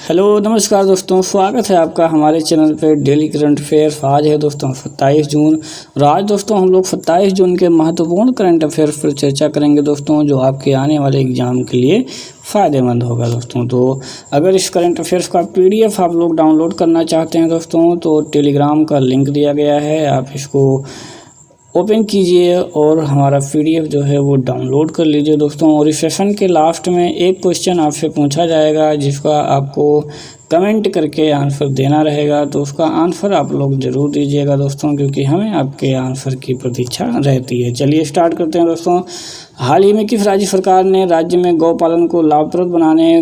Hello नमस्कार दोस्तों, स्वागत है आपका हमारे चैनल पे डेली करंट अफेयर्स। आज है दोस्तों 27 जून और आज दोस्तों हम लोग 27 जून के महत्वपूर्ण करंट अफेयर्स पर चर्चा करेंगे दोस्तों, जो आपके आने वाले एग्जाम के लिए फ़ायदेमंद होगा दोस्तों। तो अगर इस करंट अफेयर्स का PDF आप लोग डाउनलोड करना चाहते हैं दोस्तों, तो टेलीग्राम का लिंक दिया गया है, आप इसको ओपन कीजिए और हमारा PDF जो है वो डाउनलोड कर लीजिए दोस्तों। और इस सेशन के लास्ट में एक क्वेश्चन आपसे पूछा जाएगा, जिसका आपको कमेंट करके आंसर देना रहेगा, तो उसका आंसर आप लोग ज़रूर दीजिएगा दोस्तों, क्योंकि हमें आपके आंसर की प्रतीक्षा रहती है। चलिए स्टार्ट करते हैं दोस्तों। हाल ही में किस राज्य सरकार ने राज्य में गौपालन को लाभप्रद बनाने,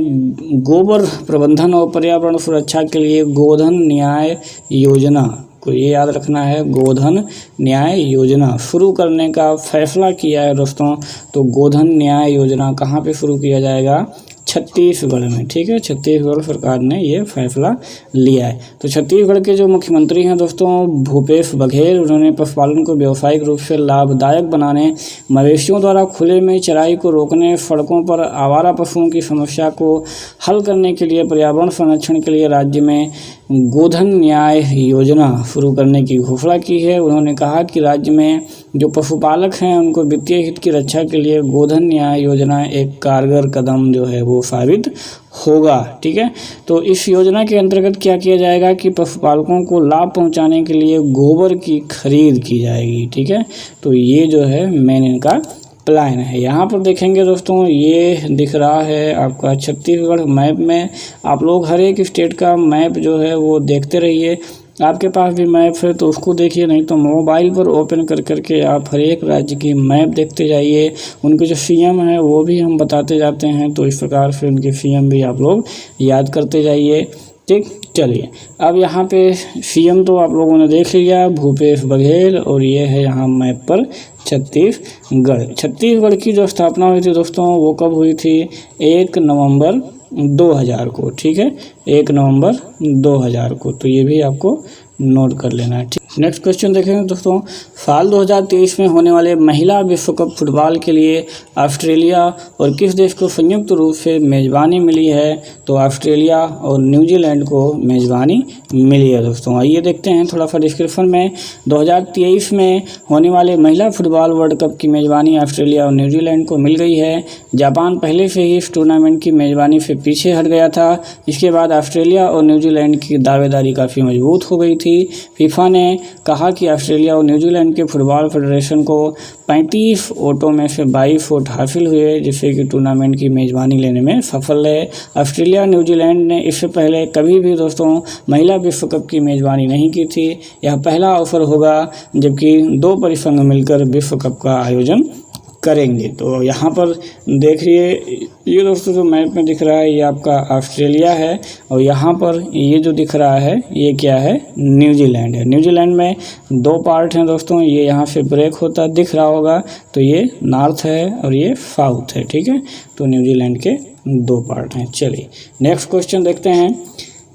गोबर प्रबंधन और पर्यावरण सुरक्षा के लिए गोधन न्याय योजना को, ये याद रखना है, गोधन न्याय योजना शुरू करने का फैसला किया है दोस्तों। तो गोधन न्याय योजना कहाँ पे शुरू किया जाएगा? छत्तीसगढ़ में। ठीक है, छत्तीसगढ़ सरकार ने ये फैसला लिया है। तो छत्तीसगढ़ के जो मुख्यमंत्री हैं दोस्तों भूपेश बघेल, उन्होंने पशुपालन को व्यावसायिक रूप से लाभदायक बनाने, मवेशियों द्वारा खुले में चराई को रोकने, सड़कों पर आवारा पशुओं की समस्या को हल करने के लिए, पर्यावरण संरक्षण के लिए राज्य में गोधन न्याय योजना शुरू करने की घोषणा की है। उन्होंने कहा कि राज्य में जो पशुपालक हैं उनको वित्तीय हित की रक्षा के लिए गोधन न्याय योजना एक कारगर कदम जो है वो साबित होगा। ठीक है, तो इस योजना के अंतर्गत क्या किया जाएगा कि पशुपालकों को लाभ पहुंचाने के लिए गोबर की खरीद की जाएगी। ठीक है, तो ये जो है मेन इनका प्लान है। यहाँ पर देखेंगे दोस्तों, ये दिख रहा है आपका छत्तीसगढ़ मैप में। आप लोग हर एक स्टेट का मैप जो है वो देखते रहिए। आपके पास भी मैप है तो उसको देखिए, नहीं तो मोबाइल पर ओपन कर करके आप हर एक राज्य की मैप देखते जाइए। उनके जो CM है वो भी हम बताते जाते हैं, तो इस प्रकार से उनके CM भी आप लोग याद करते जाइए। ठीक, चलिए अब यहाँ पे CM तो आप लोगों ने देख लिया, भूपेश बघेल, और ये है यहाँ मैप पर छत्तीसगढ़। छत्तीसगढ़ की जो स्थापना हुई थी दोस्तों वो कब हुई थी? 1 नवंबर 2000 को। ठीक है, 1 नवंबर 2000 को। तो ये भी आपको नोट कर लेना है। ठीक, नेक्स्ट क्वेश्चन देखेंगे दोस्तों। साल 2023 में होने वाले महिला विश्व कप फुटबॉल के लिए ऑस्ट्रेलिया और किस देश को संयुक्त रूप से मेज़बानी मिली है? तो ऑस्ट्रेलिया और न्यूजीलैंड को मेज़बानी मिली है दोस्तों। आइए देखते हैं थोड़ा सा डिस्क्रिप्शन में। 2023 में होने वाले महिला फुटबॉल वर्ल्ड कप की मेज़बानी ऑस्ट्रेलिया और न्यूजीलैंड को मिल गई है। जापान पहले से ही इस टूर्नामेंट की मेज़बानी से पीछे हट गया था। इसके बाद ऑस्ट्रेलिया और न्यूजीलैंड की दावेदारी काफ़ी मजबूत हो गई थी। फीफा ने कहा कि ऑस्ट्रेलिया और न्यूजीलैंड के फुटबॉल फेडरेशन को 35 वोटों में से 22 वोट हासिल हुए, जिससे कि टूर्नामेंट की मेज़बानी लेने में सफल रहे। ऑस्ट्रेलिया और न्यूजीलैंड ने इससे पहले कभी भी दोस्तों महिला विश्व कप की मेज़बानी नहीं की थी। यह पहला अवसर होगा जबकि 2 परिसंघ मिलकर विश्व कप का आयोजन करेंगे। तो यहाँ पर देखिए, ये दोस्तों जो मैप में दिख रहा है ये आपका ऑस्ट्रेलिया है, और यहाँ पर ये जो दिख रहा है ये क्या है? न्यूजीलैंड है। न्यूजीलैंड में 2 पार्ट हैं दोस्तों, ये यहाँ से ब्रेक होता दिख रहा होगा, तो ये नॉर्थ है और ये साउथ है। ठीक है, तो न्यूजीलैंड के 2 पार्ट हैं। चलिए नेक्स्ट क्वेश्चन देखते हैं।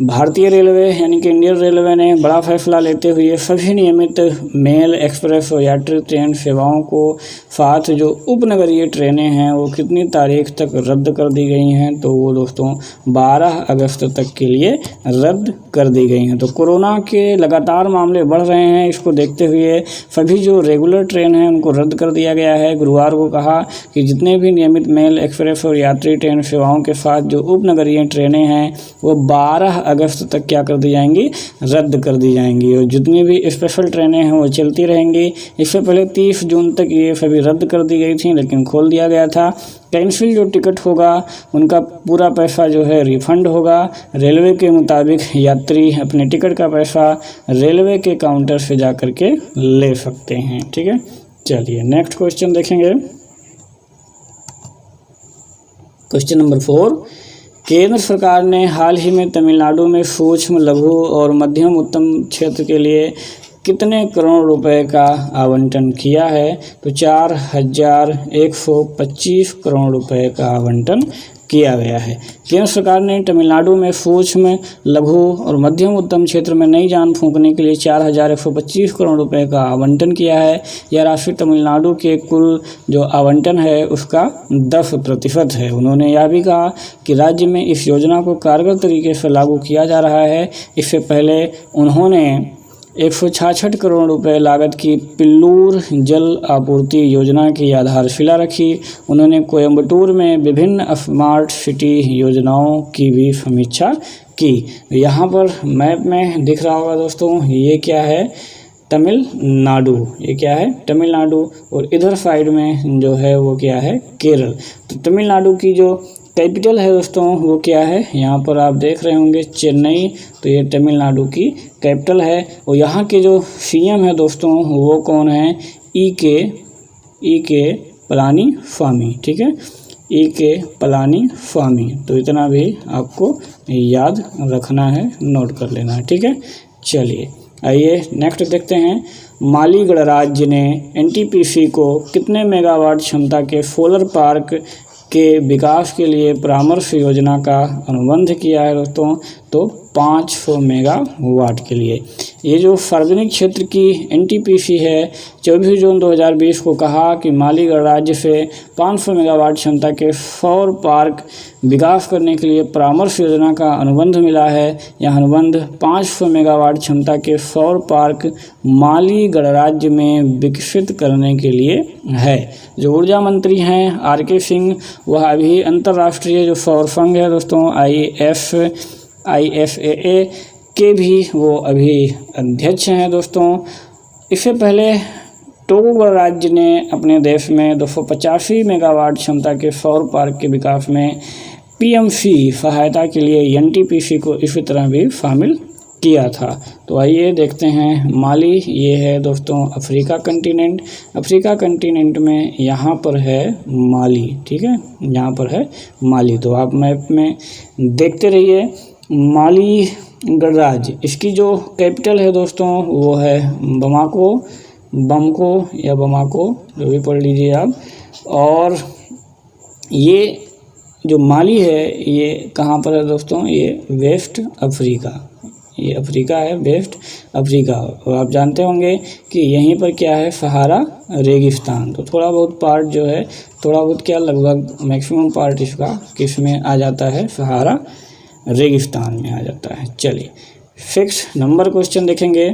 भारतीय रेलवे यानी कि इंडियन रेलवे ने बड़ा फैसला लेते हुए सभी नियमित मेल, एक्सप्रेस और यात्री ट्रेन सेवाओं को साथ जो उपनगरीय ट्रेनें हैं वो कितनी तारीख तक रद्द कर दी गई हैं? तो वो दोस्तों 12 अगस्त तक के लिए रद्द कर दी गई हैं। तो कोरोना के लगातार मामले बढ़ रहे हैं, इसको देखते हुए सभी जो रेगुलर ट्रेन हैं उनको रद्द कर दिया गया है। गुरुवार को कहा कि जितने भी नियमित मेल, एक्सप्रेस और यात्री ट्रेन सेवाओं के साथ जो उपनगरीय ट्रेनें हैं वो 12 अगस्त तक क्या कर दी जाएंगी? रद्द कर दी जाएंगी। और जितनी भी स्पेशल ट्रेनें हैं वो चलती रहेंगी। इससे पहले 30 जून तक ये सभी रद्द कर दी गई थी, लेकिन खोल दिया गया था। कैंसिल जो टिकट होगा उनका पूरा पैसा जो है रिफंड होगा। रेलवे के मुताबिक यात्री अपने टिकट का पैसा रेलवे के काउंटर से जा कर के ले सकते हैं। ठीक है, चलिए नेक्स्ट क्वेश्चन देखेंगे। Question number 4। केंद्र सरकार ने हाल ही में तमिलनाडु में सूक्ष्म, लघु और मध्यम उत्तम क्षेत्र के लिए कितने करोड़ रुपए का आवंटन किया है? तो 4125 करोड़ रुपए का आवंटन किया गया है। केंद्र सरकार ने तमिलनाडु में सूक्ष्म, लघु और मध्यम उद्यम क्षेत्र में नई जान फूंकने के लिए 4,125 करोड़ रुपए का आवंटन किया है। यह राशि तमिलनाडु के कुल जो आवंटन है उसका 10% है। उन्होंने यह भी कहा कि राज्य में इस योजना को कारगर तरीके से लागू किया जा रहा है। इससे पहले उन्होंने 166 करोड़ रुपए लागत की पिल्लूर जल आपूर्ति योजना की आधारशिला रखी। उन्होंने कोयम्बटूर में विभिन्न स्मार्ट सिटी योजनाओं की भी समीक्षा की। यहाँ पर मैप में दिख रहा होगा दोस्तों, ये क्या है, तमिलनाडु। ये क्या है, तमिलनाडु। और इधर साइड में जो है वो क्या है, केरल। तो तमिलनाडु की जो कैपिटल है दोस्तों वो क्या है, यहाँ पर आप देख रहे होंगे चेन्नई। तो ये तमिलनाडु की कैपिटल है। और यहाँ के जो सीएम है दोस्तों वो कौन है, ई के पलानीस्वामी। ठीक है, ई के पलानीस्वामी। तो इतना भी आपको याद रखना है, नोट कर लेना है। ठीक है, चलिए आइए नेक्स्ट देखते हैं। माली गणराज्य ने एनटीपीसी को कितने मेगावाट क्षमता के सोलर पार्क के विकास के लिए परामर्श योजना का अनुबंध किया है दोस्तों, तो 500 मेगावाट के लिए। ये जो सार्वजनिक क्षेत्र की एनटीपीसी है 24 जून 2020 को कहा कि माली गणराज्य से 500 मेगावाट क्षमता के सौर पार्क विकास करने के लिए परामर्श योजना का अनुबंध मिला है। यह अनुबंध 500 मेगावाट क्षमता के सौर पार्क माली गणराज्य में विकसित करने के लिए है। जो ऊर्जा मंत्री हैं आर.के. सिंह, वह अभी अंतर्राष्ट्रीय जो सौर संघ है दोस्तों ISAA के भी वो अभी अध्यक्ष हैं दोस्तों। इससे पहले टोगो गणराज्य ने अपने देश में 285 मेगावाट क्षमता के सौर पार्क के विकास में PMC सहायता के लिए एनटीपीसी को इसी तरह भी शामिल किया था। तो आइए देखते हैं माली। ये है दोस्तों अफ्रीका कंटिनेंट। अफ्रीका कंटिनेंट में यहाँ पर है माली। ठीक है, यहाँ पर है माली। तो आप मैप में देखते रहिए। माली गणराज्य, इसकी जो कैपिटल है दोस्तों वो है बमको या बमाको, जो भी पढ़ लीजिए आप। और ये जो माली है ये कहाँ पर है दोस्तों, ये वेस्ट अफ्रीका। ये अफ्रीका है, वेस्ट अफ्रीका। और आप जानते होंगे कि यहीं पर क्या है, सहारा रेगिस्तान। तो थोड़ा बहुत पार्ट जो है, थोड़ा बहुत क्या, लगभग मैक्सिमम पार्ट इसका किस में आ जाता है, सहारा रेगिस्तान में आ जाता है। चलिए 6 नंबर क्वेश्चन देखेंगे।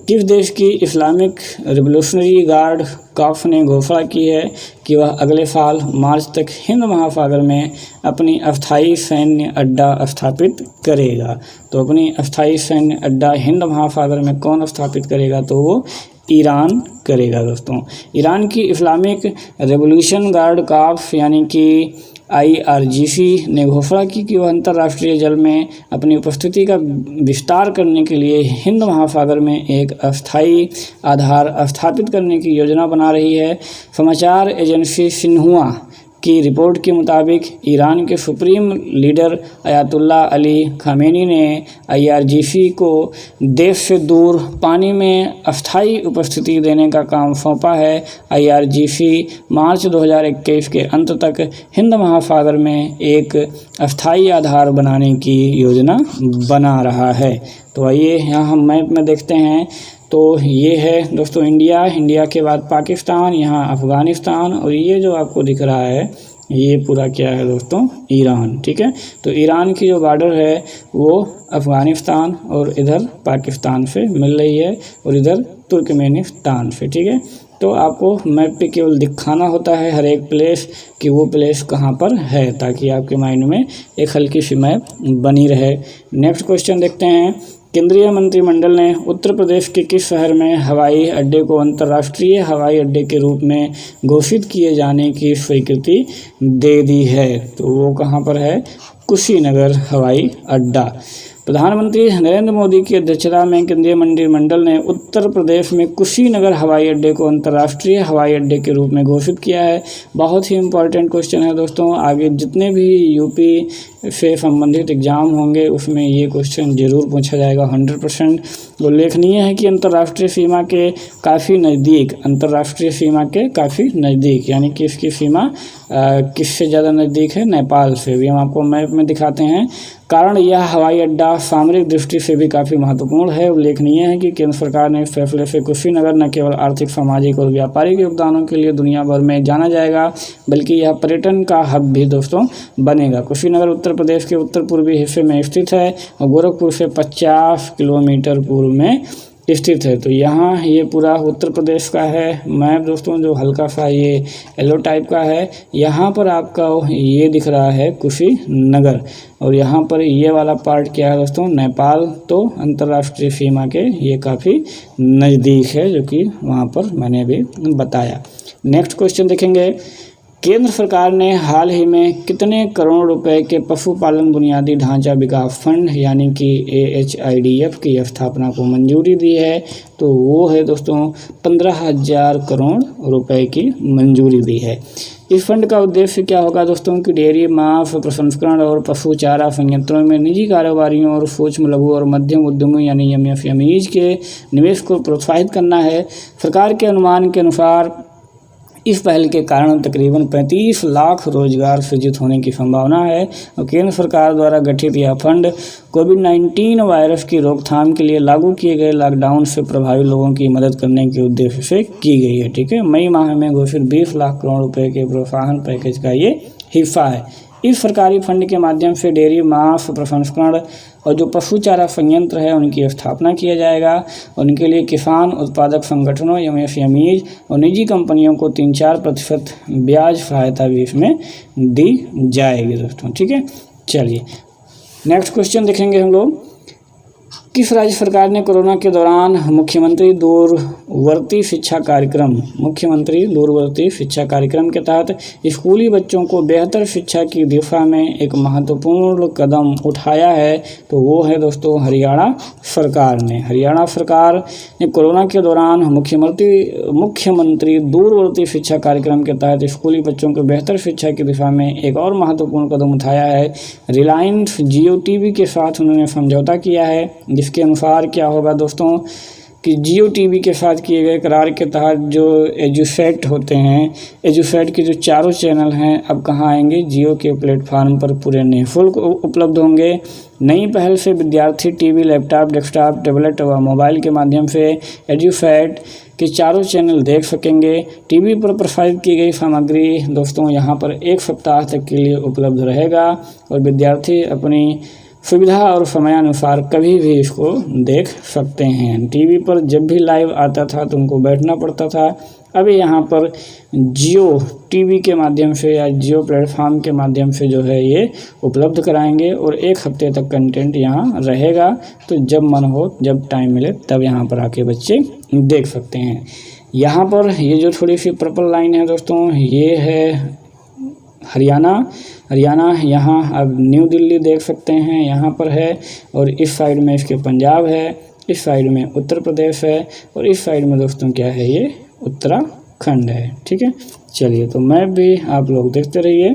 किस देश की इस्लामिक रिवोल्यूशनरी गार्ड काफ ने घोषणा की है कि वह अगले साल मार्च तक हिंद महासागर में अपनी अस्थायी सैन्य अड्डा स्थापित करेगा? तो अपनी अस्थायी सैन्य अड्डा हिंद महासागर में कौन स्थापित करेगा? तो वो ईरान करेगा दोस्तों। ईरान की इस्लामिक रिवोल्यूशन गार्ड काफ यानी कि IRGC ने घोषणा की कि वह अंतर्राष्ट्रीय जल में अपनी उपस्थिति का विस्तार करने के लिए हिंद महासागर में एक अस्थायी आधार स्थापित करने की योजना बना रही है। समाचार एजेंसी सिन्हुआ की रिपोर्ट के मुताबिक ईरान के supreme leader Ayatollah Ali Khamenei ने IRGC को देश से दूर पानी में अस्थायी उपस्थिति देने का काम सौंपा है। IRGC मार्च 2021 के अंत तक हिंद महासागर में एक अस्थायी आधार बनाने की योजना बना रहा है। तो आइए यहाँ हम मैप में देखते हैं। तो ये है दोस्तों इंडिया के बाद पाकिस्तान, यहाँ अफ़गानिस्तान, और ये जो आपको दिख रहा है ये पूरा क्या है दोस्तों, ईरान। ठीक है, तो ईरान की जो बॉर्डर है वो अफ़गानिस्तान और इधर पाकिस्तान से मिल रही है और इधर तुर्कमेनिस्तान से। ठीक है, तो आपको मैप पे केवल दिखाना होता है हर एक प्लेस कि वो प्लेस कहाँ पर है, ताकि आपके माइंड में एक हल्की सी मैप बनी रहे। नेक्स्ट क्वेश्चन देखते हैं। केंद्रीय मंत्रिमंडल ने उत्तर प्रदेश के किस शहर में हवाई अड्डे को अंतर्राष्ट्रीय हवाई अड्डे के रूप में घोषित किए जाने की स्वीकृति दे दी है? तो वो कहाँ पर है, कुशीनगर हवाई अड्डा। प्रधानमंत्री नरेंद्र मोदी की अध्यक्षता में केंद्रीय मंत्रिमंडल ने उत्तर प्रदेश में कुशीनगर हवाई अड्डे को अंतर्राष्ट्रीय हवाई अड्डे के रूप में घोषित किया है। बहुत ही इंपॉर्टेंट क्वेश्चन है दोस्तों। आगे जितने भी यूपी से संबंधित एग्ज़ाम होंगे उसमें ये क्वेश्चन ज़रूर पूछा जाएगा 100%। उल्लेखनीय है कि अंतर्राष्ट्रीय सीमा के काफ़ी नज़दीक, अंतर्राष्ट्रीय सीमा के काफ़ी नज़दीक, यानी कि इसकी सीमा किससे ज़्यादा नज़दीक है? नेपाल से। भी हम आपको मैप में दिखाते हैं। कारण यह हवाई अड्डा सामरिक दृष्टि से भी काफ़ी महत्वपूर्ण है। उल्लेखनीय है कि केंद्र सरकार ने इस फैसले से कुशीनगर न केवल आर्थिक, सामाजिक और व्यापारिक योगदानों के लिए दुनिया भर में जाना जाएगा, बल्कि यह पर्यटन का हब भी दोस्तों बनेगा। कुशीनगर उत्तर प्रदेश के उत्तर पूर्वी हिस्से में स्थित है और गोरखपुर से 50 किलोमीटर पूर्व में स्थित है। तो यहाँ ये पूरा उत्तर प्रदेश का है मैप दोस्तों, जो हल्का सा ये येलो टाइप का है। यहाँ पर आपका ये दिख रहा है कुशीनगर, और यहाँ पर ये वाला पार्ट क्या है दोस्तों? नेपाल। तो अंतर्राष्ट्रीय सीमा के ये काफ़ी नज़दीक है, जो कि वहाँ पर मैंने अभी बताया। नेक्स्ट क्वेश्चन देखेंगे। केंद्र सरकार ने हाल ही में कितने करोड़ रुपए के पशुपालन बुनियादी ढांचा विकास फंड यानी कि AHIDF की स्थापना को मंजूरी दी है? तो वो है दोस्तों 15,000 करोड़ रुपए की मंजूरी दी है। इस फंड का उद्देश्य क्या होगा दोस्तों? कि डेयरी, मांस प्रसंस्करण और पशु चारा संयंत्रों में निजी कारोबारियों और सूक्ष्म, लघु और मध्यम उद्यमों यानी MSMEs के निवेश को प्रोत्साहित करना है। सरकार के अनुमान के अनुसार इस पहल के कारण तकरीबन 35 लाख रोजगार सृजित होने की संभावना है। और केंद्र सरकार द्वारा गठित यह फंड कोविड-19 वायरस की रोकथाम के लिए लागू किए गए लॉकडाउन से प्रभावित लोगों की मदद करने के उद्देश्य से की गई है। ठीक है, मई माह में घोषित 20 लाख करोड़ रुपए के प्रोत्साहन पैकेज का ये हिस्सा है। इस सरकारी फंड के माध्यम से डेयरी, मांस प्रसंस्करण और जो पशु चारा संयंत्र है उनकी स्थापना किया जाएगा। उनके लिए किसान उत्पादक संगठनों MSMEs और निजी कंपनियों को 3-4% ब्याज सहायता भी इसमें दी जाएगी दोस्तों। ठीक है, चलिए नेक्स्ट क्वेश्चन देखेंगे हम लोग। किस राज्य सरकार ने कोरोना के दौरान मुख्यमंत्री दूरवर्ती शिक्षा कार्यक्रम के तहत स्कूली बच्चों को बेहतर शिक्षा की दिशा में एक महत्वपूर्ण कदम उठाया है? तो वो है दोस्तों हरियाणा सरकार ने। हरियाणा सरकार ने कोरोना के दौरान मुख्यमंत्री दूरवर्ती शिक्षा कार्यक्रम के तहत स्कूली बच्चों को बेहतर शिक्षा की दिशा में एक और महत्वपूर्ण कदम उठाया है। रिलायंस जियो टीवी के साथ उन्होंने समझौता किया है, जिसके अनुसार क्या होगा दोस्तों कि जियो टीवी के साथ किए गए करार के तहत जो एजुसेट होते हैं, एजुसेट के जो चारों चैनल हैं अब कहाँ आएंगे? जियो के प्लेटफार्म पर पूरे निःशुल्क उपलब्ध होंगे। नई पहल से विद्यार्थी टीवी, लैपटॉप, डेस्कटॉप, टैबलेट व मोबाइल के माध्यम से एजुसेट के चारों चैनल देख सकेंगे। टीवी पर प्रसारित की गई सामग्री दोस्तों यहाँ पर 1 सप्ताह तक के लिए उपलब्ध रहेगा और विद्यार्थी अपनी सुविधा और समयानुसार कभी भी इसको देख सकते हैं। टीवी पर जब भी लाइव आता था तो उनको बैठना पड़ता था। अभी यहाँ पर जियो टीवी के माध्यम से या जियो प्लेटफॉर्म के माध्यम से जो है ये उपलब्ध कराएंगे और 1 हफ्ते तक कंटेंट यहाँ रहेगा। तो जब मन हो, जब टाइम मिले तब यहाँ पर आके बच्चे देख सकते हैं। यहाँ पर ये जो थोड़ी सी पर्पल लाइन है दोस्तों, ये है हरियाणा। यहाँ अब न्यू दिल्ली देख सकते हैं यहाँ पर है, और इस साइड में इसके पंजाब है, इस साइड में उत्तर प्रदेश है, और इस साइड में दोस्तों क्या है? ये उत्तराखंड है। ठीक है, चलिए तो मैप भी आप लोग देखते रहिए।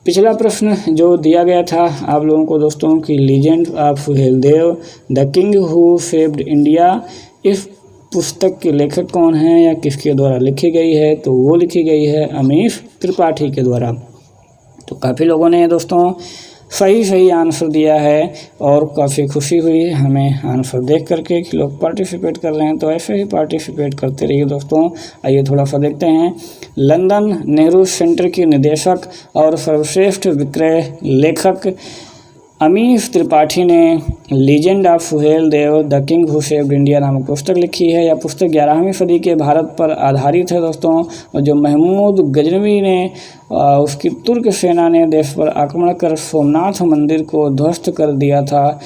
पिछला प्रश्न जो दिया गया था आप लोगों को दोस्तों कि legend of Suheldev the king who saved India, इस पुस्तक के लेखक कौन हैं या किसके द्वारा लिखी गई है? तो वो लिखी गई है अमीश त्रिपाठी के द्वारा। तो काफ़ी लोगों ने दोस्तों सही आंसर दिया है और काफ़ी खुशी हुई हमें आंसर देख करके कि लोग पार्टिसिपेट कर रहे हैं। तो ऐसे ही पार्टिसिपेट करते रहिए दोस्तों। आइए थोड़ा सा देखते हैं। लंदन नेहरू सेंटर के निदेशक और सर्वश्रेष्ठ विक्रय लेखक अमीश त्रिपाठी ने legend of Suheldev the king who saved India नामक पुस्तक लिखी है। यह पुस्तक 11वीं सदी के भारत पर आधारित है दोस्तों, और जो महमूद गजनवी ने उसकी तुर्क सेना ने देश पर आक्रमण कर सोमनाथ मंदिर को ध्वस्त कर दिया था,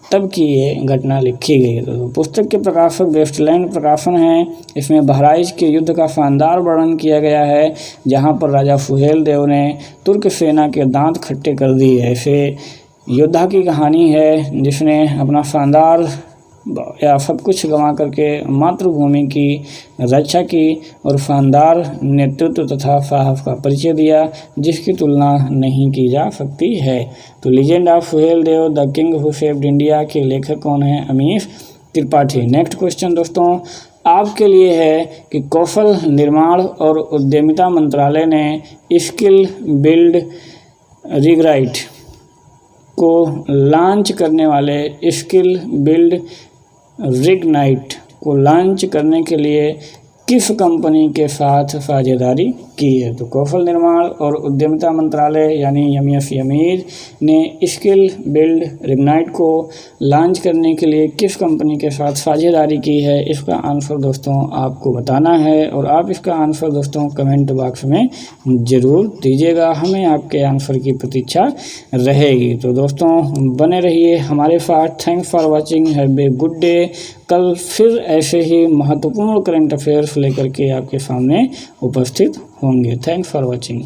तब की ये घटना लिखी गई है। तो पुस्तक के प्रकाशक वेस्टलैंड प्रकाशन है। इसमें बहराइच के युद्ध का शानदार वर्णन किया गया है, जहाँ पर राजा सुहेलदेव ने तुर्क सेना के दांत खट्टे कर दिए। ऐसे योद्धा की कहानी है जिसने अपना शानदार या सब कुछ गंवा करके मातृभूमि की रक्षा की और शानदार नेतृत्व तथा साहस का परिचय दिया जिसकी तुलना नहीं की जा सकती है। तो legend of Suheldev the king who saved India के लेखक कौन है? अमीश त्रिपाठी। नेक्स्ट क्वेश्चन दोस्तों आपके लिए है कि कौशल निर्माण और उद्यमिता मंत्रालय ने स्किल बिल्ड रिगराइट को लॉन्च करने वाले स्किल बिल्ड रिगनाइट को लॉन्च करने के लिए किस कंपनी के साथ साझेदारी की है? तो कौशल निर्माण और उद्यमिता मंत्रालय यानी एमएसएमई ने स्किल बिल्ड रिगनाइट को लॉन्च करने के लिए किस कंपनी के साथ साझेदारी की है? इसका आंसर दोस्तों आपको बताना है और आप इसका आंसर दोस्तों कमेंट बॉक्स में ज़रूर दीजिएगा, हमें आपके आंसर की प्रतीक्षा रहेगी। तो दोस्तों बने रहिए हमारे साथ। Thanks for watching, have a good day. कल फिर ऐसे ही महत्वपूर्ण करंट अफेयर्स लेकर के आपके सामने उपस्थित होंगे। Thanks for watching.